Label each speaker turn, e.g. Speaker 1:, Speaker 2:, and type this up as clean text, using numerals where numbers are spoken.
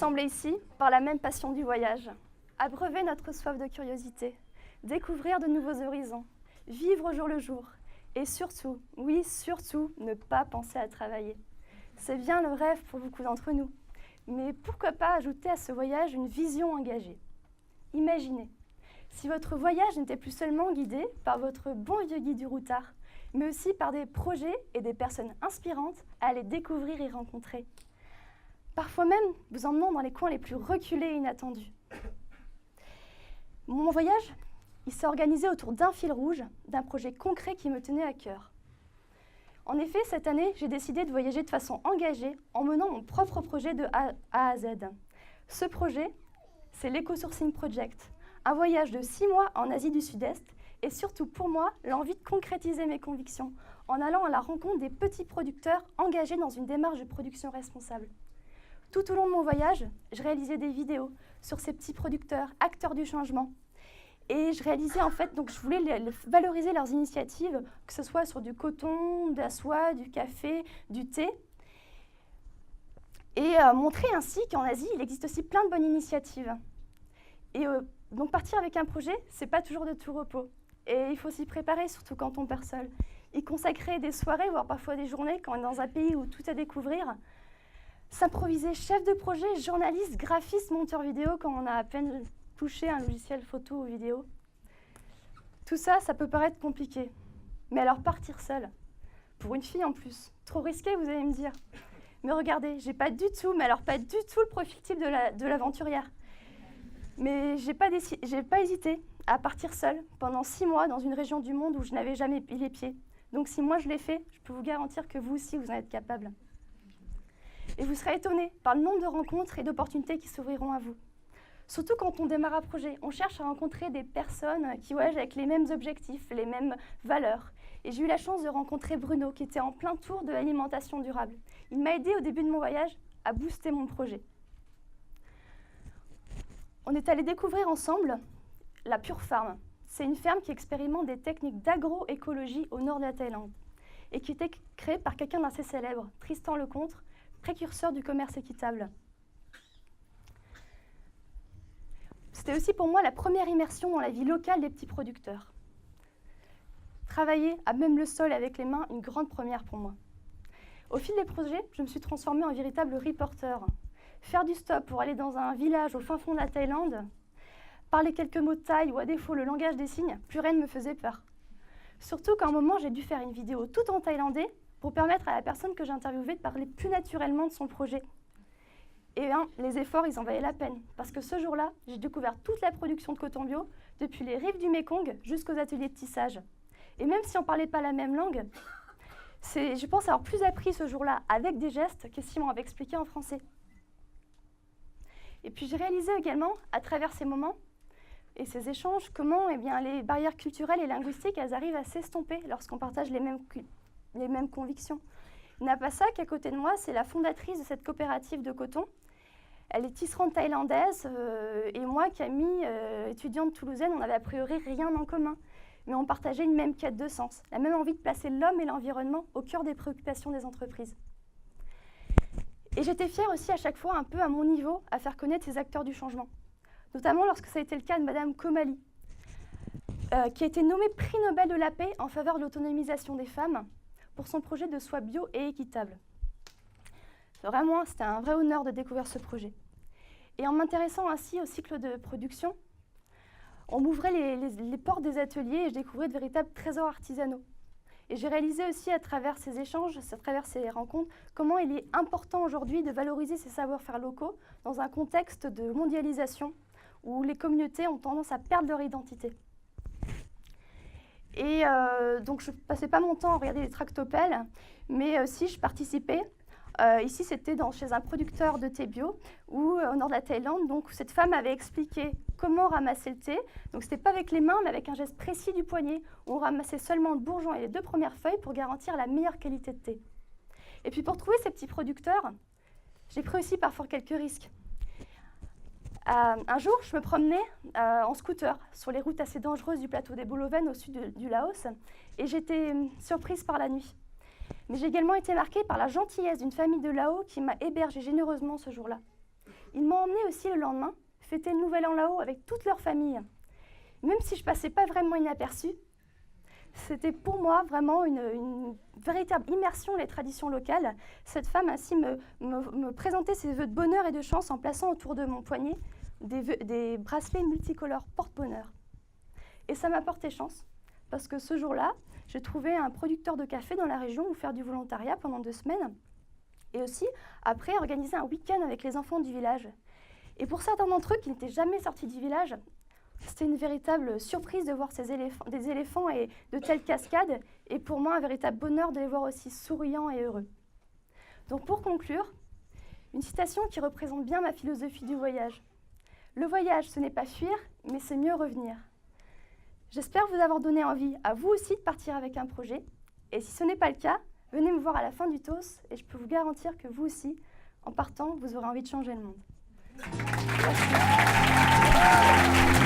Speaker 1: rassemblés ici par la même passion du voyage. Abreuver notre soif de curiosité, découvrir de nouveaux horizons, vivre au jour le jour et surtout, oui surtout, ne pas penser à travailler. C'est bien le rêve pour beaucoup d'entre nous, mais pourquoi pas ajouter à ce voyage une vision engagée? Imaginez, si votre voyage n'était plus seulement guidé par votre bon vieux guide du routard, mais aussi par des projets et des personnes inspirantes à aller découvrir et rencontrer. Parfois même vous emmenant dans les coins les plus reculés et inattendus. Mon voyage, il s'est organisé autour d'un fil rouge, d'un projet concret qui me tenait à cœur. En effet, cette année, j'ai décidé de voyager de façon engagée en menant mon propre projet de A à Z. Ce projet, c'est l'EcoSourcing Project, un voyage de 6 mois en Asie du Sud-Est et surtout pour moi, l'envie de concrétiser mes convictions en allant à la rencontre des petits producteurs engagés dans une démarche de production responsable. Tout au long de mon voyage, je réalisais des vidéos sur ces petits producteurs, acteurs du changement. Et je réalisais en fait, donc je voulais valoriser leurs initiatives, que ce soit sur du coton, de la soie, du café, du thé. Et montrer ainsi qu'en Asie, il existe aussi plein de bonnes initiatives. Et donc partir avec un projet, c'est pas toujours de tout repos. Et il faut s'y préparer, surtout quand on part seul. Y consacrer des soirées, voire parfois des journées, quand on est dans un pays où tout est à découvrir. S'improviser chef de projet, journaliste, graphiste, monteur vidéo quand on a à peine touché un logiciel photo ou vidéo. Tout ça, ça peut paraître compliqué. Mais alors partir seule, pour une fille en plus, trop risqué vous allez me dire. Mais regardez, j'ai pas du tout, mais alors pas du tout le profil type de l'aventurière. Mais j'ai pas hésité à partir seule pendant 6 mois dans une région du monde où je n'avais jamais mis les pieds. Donc si moi je l'ai fait, je peux vous garantir que vous aussi vous en êtes capable. Et vous serez étonnés par le nombre de rencontres et d'opportunités qui s'ouvriront à vous. Surtout quand on démarre un projet, on cherche à rencontrer des personnes qui voyagent avec les mêmes objectifs, les mêmes valeurs. Et j'ai eu la chance de rencontrer Bruno, qui était en plein tour de l'alimentation durable. Il m'a aidé au début de mon voyage à booster mon projet. On est allé découvrir ensemble la Pure Farm. C'est une ferme qui expérimente des techniques d'agroécologie au nord de la Thaïlande et qui était créée par quelqu'un d'assez célèbre, Tristan Lecontre, précurseur du commerce équitable. C'était aussi pour moi la première immersion dans la vie locale des petits producteurs. Travailler à même le sol avec les mains, une grande première pour moi. Au fil des projets, je me suis transformée en véritable reporter. Faire du stop pour aller dans un village au fin fond de la Thaïlande, parler quelques mots de thaï ou à défaut le langage des signes, plus rien ne me faisait peur. Surtout qu'à un moment, j'ai dû faire une vidéo tout en thaïlandais pour permettre à la personne que j'ai interviewée de parler plus naturellement de son projet. Et bien, les efforts, ils en valaient la peine. Parce que ce jour-là, j'ai découvert toute la production de coton bio, depuis les rives du Mékong jusqu'aux ateliers de tissage. Et même si on ne parlait pas la même langue, je pense avoir plus appris ce jour-là avec des gestes que si on m'avait expliqué en français. Et puis j'ai réalisé également, à travers ces moments et ces échanges, comment les barrières culturelles et linguistiques, elles arrivent à s'estomper lorsqu'on partage les mêmes convictions. Napasa, qui est à côté de moi, c'est la fondatrice de cette coopérative de coton. Elle est tisserande thaïlandaise et moi, Camille, étudiante toulousaine, on n'avait a priori rien en commun. Mais on partageait une même quête de sens, la même envie de placer l'homme et l'environnement au cœur des préoccupations des entreprises. Et j'étais fière aussi à chaque fois, un peu à mon niveau, à faire connaître ces acteurs du changement. Notamment lorsque ça a été le cas de Madame Komali, qui a été nommée prix Nobel de la paix en faveur de l'autonomisation des femmes pour son projet de soie bio et équitable. Vraiment, c'était un vrai honneur de découvrir ce projet. Et en m'intéressant ainsi au cycle de production, on m'ouvrait les portes des ateliers et je découvrais de véritables trésors artisanaux. Et j'ai réalisé aussi à travers ces échanges, à travers ces rencontres, comment il est important aujourd'hui de valoriser ces savoir-faire locaux dans un contexte de mondialisation où les communautés ont tendance à perdre leur identité. Et donc je ne passais pas mon temps à regarder les tractopelles, mais aussi je participais. Ici, c'était chez un producteur de thé bio, au nord de la Thaïlande. Donc, cette femme avait expliqué comment ramasser le thé. Donc, ce n'était pas avec les mains, mais avec un geste précis du poignet, où on ramassait seulement le bourgeon et les 2 premières feuilles pour garantir la meilleure qualité de thé. Et puis, pour trouver ces petits producteurs, j'ai pris aussi parfois quelques risques. Un jour, je me promenais en scooter sur les routes assez dangereuses du plateau des Boloven au sud du Laos, et j'étais surprise par la nuit. Mais j'ai également été marquée par la gentillesse d'une famille de Lao qui m'a hébergée généreusement ce jour-là. Ils m'ont emmené aussi le lendemain fêter le Nouvel An là-haut avec toute leur famille. Même si je passais pas vraiment inaperçue, c'était pour moi vraiment une véritable immersion dans les traditions locales. Cette femme ainsi me présentait ses vœux de bonheur et de chance en plaçant autour de mon poignet des bracelets multicolores porte-bonheur. Et ça m'a porté chance, parce que ce jour-là, j'ai trouvé un producteur de café dans la région où faire du volontariat pendant 2 semaines. Et aussi, après, organiser un week-end avec les enfants du village. Et pour certains d'entre eux qui n'étaient jamais sortis du village, c'était une véritable surprise de voir des éléphants et de telles cascades, et pour moi un véritable bonheur de les voir aussi souriants et heureux. Donc pour conclure, une citation qui représente bien ma philosophie du voyage. Le voyage, ce n'est pas fuir, mais c'est mieux revenir. J'espère vous avoir donné envie à vous aussi de partir avec un projet, et si ce n'est pas le cas, venez me voir à la fin du TOS, et je peux vous garantir que vous aussi, en partant, vous aurez envie de changer le monde. Merci.